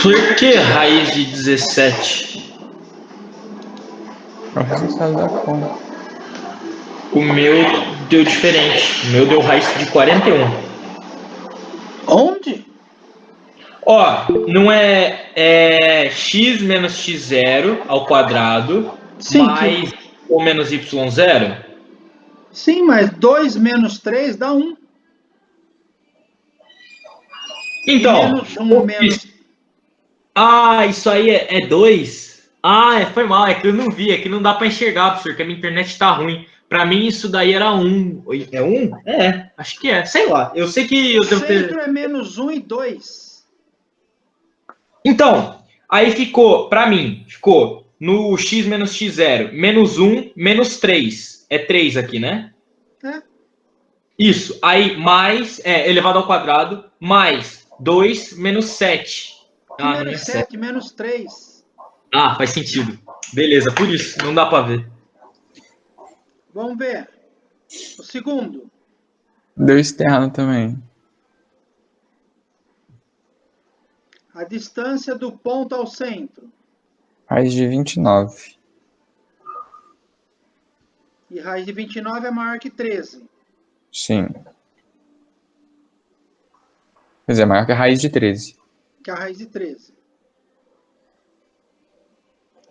Por que raiz de 17? É o resultado da conta. O meu deu diferente. O meu deu raiz de 41. Onde? Ó, não é x menos x0 ao quadrado Sim, mais ou menos y0? sim, mas 2 menos 3 dá 1. E Então, menos 1 menos... isso aí é 2? Foi mal, é que eu não vi, é que não dá pra enxergar, professor, que a minha internet tá ruim. Pra mim isso daí era 1. É 1? Acho que é, sei lá. Eu sei que eu devo ter... Centro é menos 1 e 2. Então, aí pra mim, ficou no x menos x0, menos 1, menos 3. É 3 aqui, né? É. Isso, aí mais, elevado ao quadrado, mais 2 menos 7. Que Não é menos 7. 7, menos 3. Faz sentido. Beleza, por isso, não dá pra ver. Vamos ver. O segundo. Deu externo também. A distância do ponto ao centro. Raiz de 29. E raiz de 29 é maior que 13. Sim. Quer dizer, maior que a raiz de 13. Que é a raiz de 13.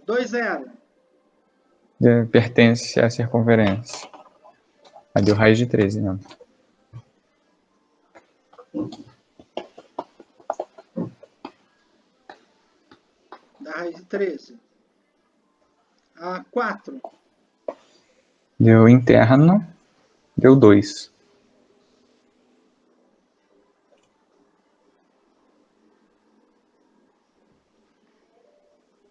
2, 0. Pertence à circunferência. Aí deu raiz de 13, não. Da raiz de 13. A 4. Deu interno. Deu 2.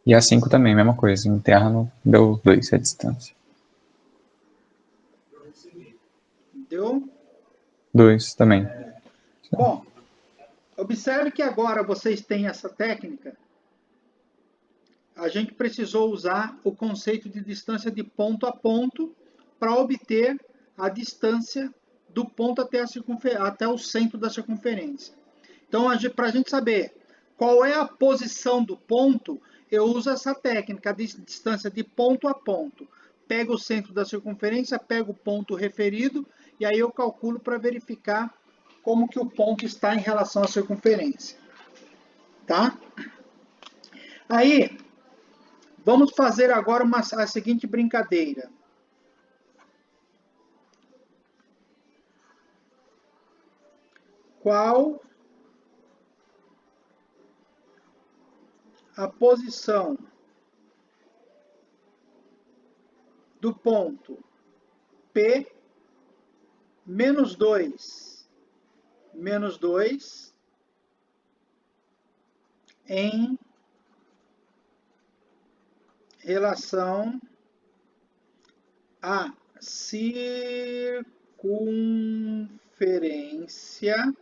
E a 5 também, mesma coisa. Interno deu 2 a distância. Deu? 2 também. Bom, observe que agora vocês têm essa técnica. A gente precisou usar o conceito de distância de ponto a ponto para obter a distância do ponto até o centro da circunferência. Então, para a gente saber qual é a posição do ponto, eu uso essa técnica de distância de ponto a ponto. Pego o centro da circunferência, pego o ponto referido, e aí eu calculo para verificar como que o ponto está em relação à circunferência. Tá? Aí, vamos fazer agora a seguinte brincadeira. Qual a posição do ponto P menos 2 em relação à circunferência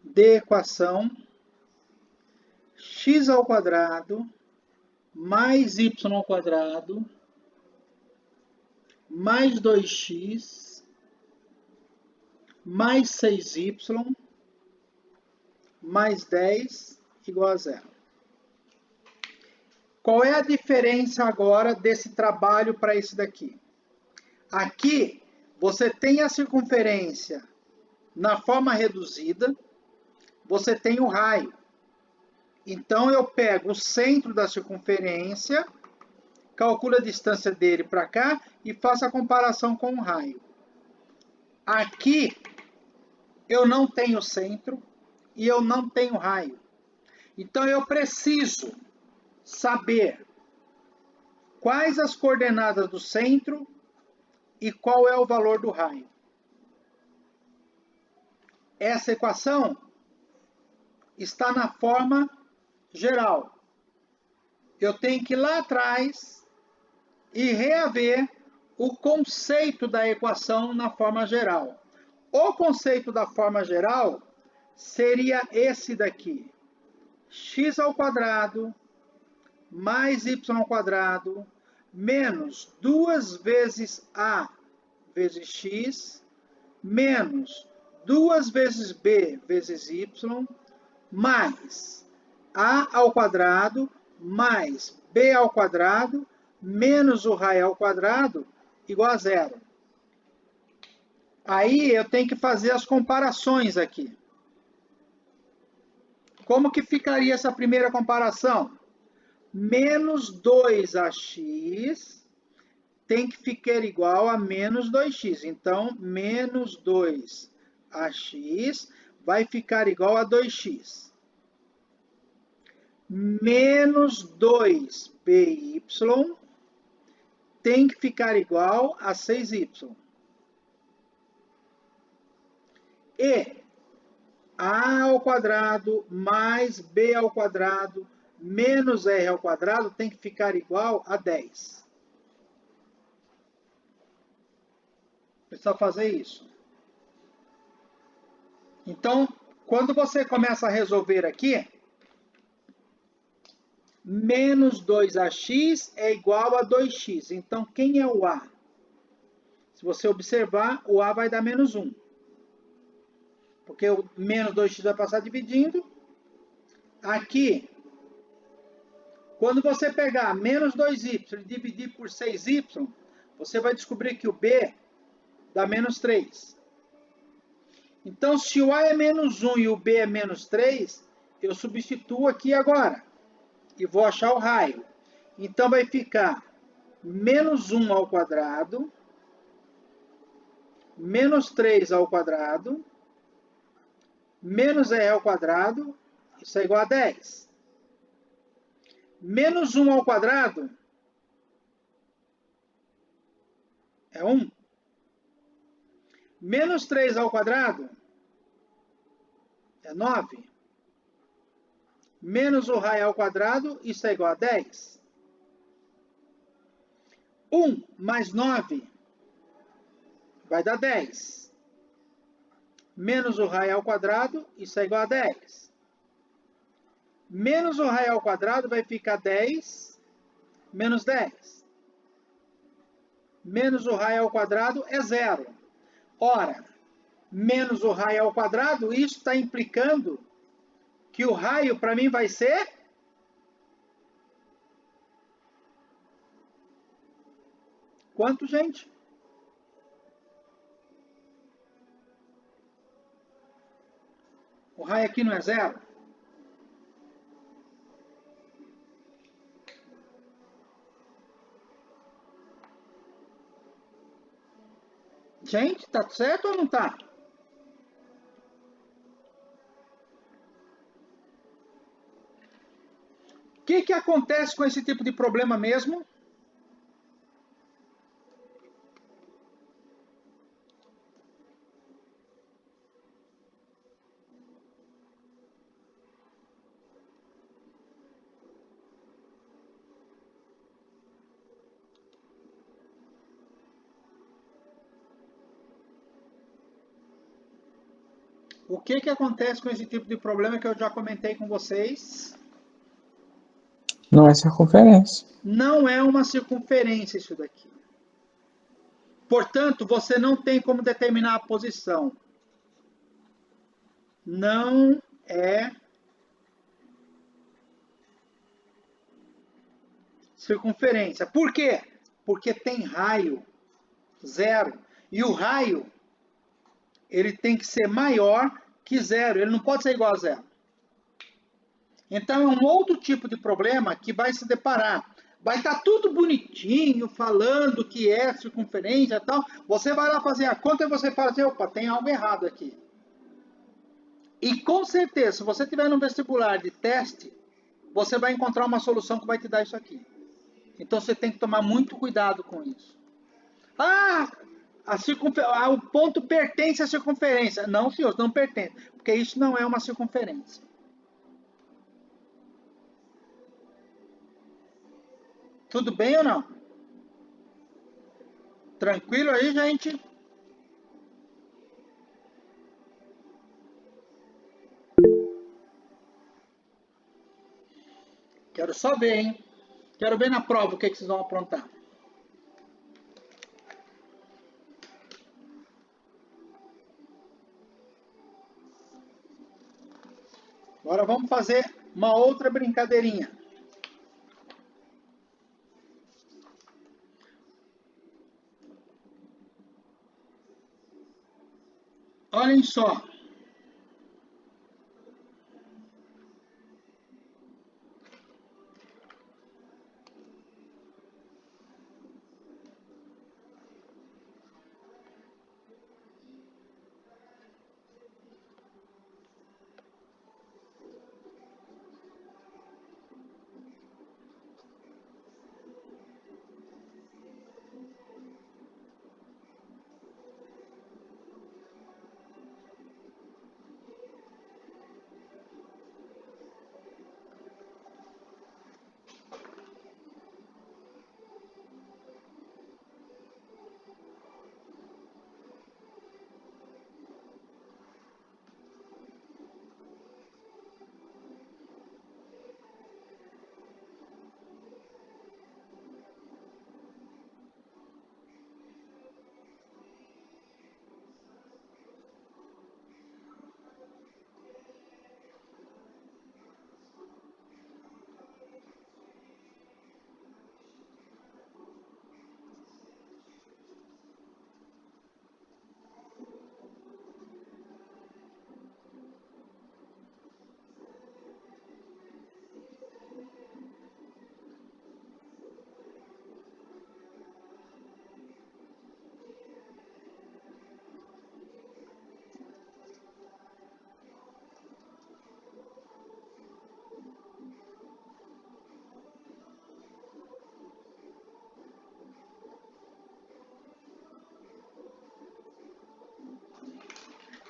de equação x ao quadrado mais y ao quadrado mais 2x mais 6y mais 10 igual a zero. Qual é a diferença agora desse trabalho para esse daqui? Aqui, você tem a circunferência na forma reduzida, você tem o raio. Então, eu pego o centro da circunferência, calculo a distância dele para cá e faço a comparação com o raio. Aqui, eu não tenho centro e eu não tenho raio. Então, eu preciso saber quais as coordenadas do centro e qual é o valor do raio. Essa equação está na forma geral. Eu tenho que ir lá atrás e reaver o conceito da equação na forma geral. O conceito da forma geral seria esse daqui. X ao quadrado mais y ao quadrado menos 2 vezes a vezes x menos 2 vezes b vezes y, mais a ao quadrado, mais b ao quadrado, menos o raio ao quadrado, igual a zero. Aí eu tenho que fazer as comparações aqui. Como que ficaria essa primeira comparação? Menos 2ax tem que ficar igual a menos 2x. Então, menos 2ax vai ficar igual a 2x. Menos 2by tem que ficar igual a 6y. E a ao quadrado mais b ao quadrado menos r ao quadrado tem que ficar igual a 10. Precisa fazer isso. Então, quando você começa a resolver aqui, menos 2ax é igual a 2x. Então, quem é o a? Se você observar, o a vai dar menos 1. Porque o menos 2x vai passar dividindo. Aqui, quando você pegar menos 2y e dividir por 6y, você vai descobrir que o b dá menos 3. Então, se o a é menos 1 e o b é menos 3, eu substituo aqui agora. E vou achar o raio. Então, vai ficar menos 1 ao quadrado, menos 3 ao quadrado, menos r ao quadrado, isso é igual a 10. Menos 1 ao quadrado é 1. Menos 3 ao quadrado é 9. Menos o raio ao quadrado, isso é igual a 10. 1 mais 9 vai dar 10. Menos o raio ao quadrado, isso é igual a 10. Menos o raio ao quadrado vai ficar 10 menos 10. Menos o raio ao quadrado é 0. Ora, menos o raio ao quadrado, isso está implicando que o raio para mim vai ser quanto, gente? O raio aqui não é 0? Gente, tá certo ou não tá? O que acontece com esse tipo de problema mesmo? O que acontece com esse tipo de problema que eu já comentei com vocês? Não é circunferência. Não é uma circunferência isso daqui. Portanto, você não tem como determinar a posição. Não é circunferência. Por quê? Porque tem raio, 0. E o raio, ele tem que ser maior que 0. Ele não pode ser igual a 0. Então, é um outro tipo de problema que vai se deparar. Vai estar tudo bonitinho, falando que é circunferência e tal. Você vai lá fazer a conta e você fala assim, opa, tem algo errado aqui. E com certeza, se você tiver no vestibular de teste, você vai encontrar uma solução que vai te dar isso aqui. Então, você tem que tomar muito cuidado com isso. O ponto pertence à circunferência. Não, senhor, não pertence, porque isso não é uma circunferência. Tudo bem ou não? Tranquilo aí, gente? Quero só ver, hein? Quero ver na prova o que vocês vão aprontar. Agora vamos fazer uma outra brincadeirinha. Olhem só.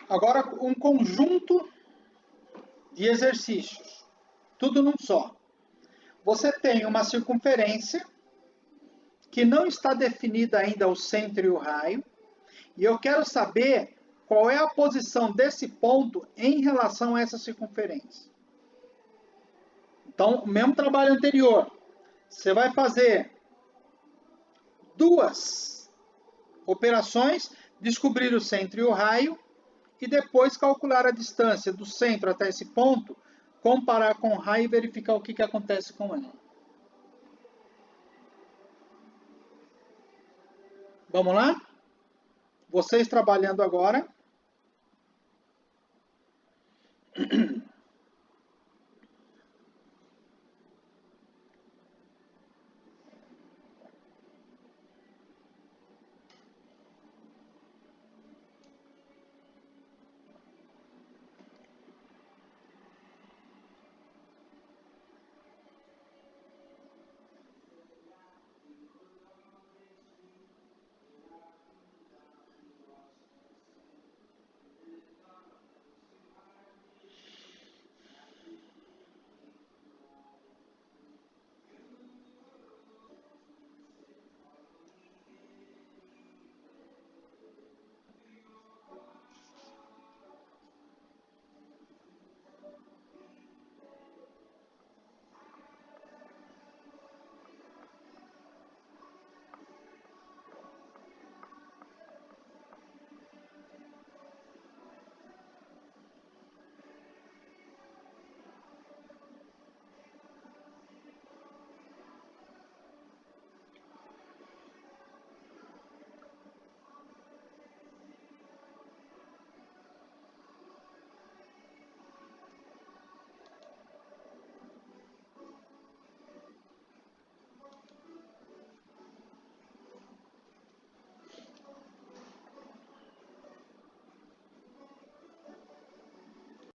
Agora, um conjunto de exercícios, tudo num só. Você tem uma circunferência que não está definida ainda o centro e o raio, e eu quero saber qual é a posição desse ponto em relação a essa circunferência. Então, o mesmo trabalho anterior, você vai fazer duas operações, descobrir o centro e o raio, e depois calcular a distância do centro até esse ponto, comparar com o raio e verificar o que acontece com ela. Vamos lá? Vocês trabalhando agora.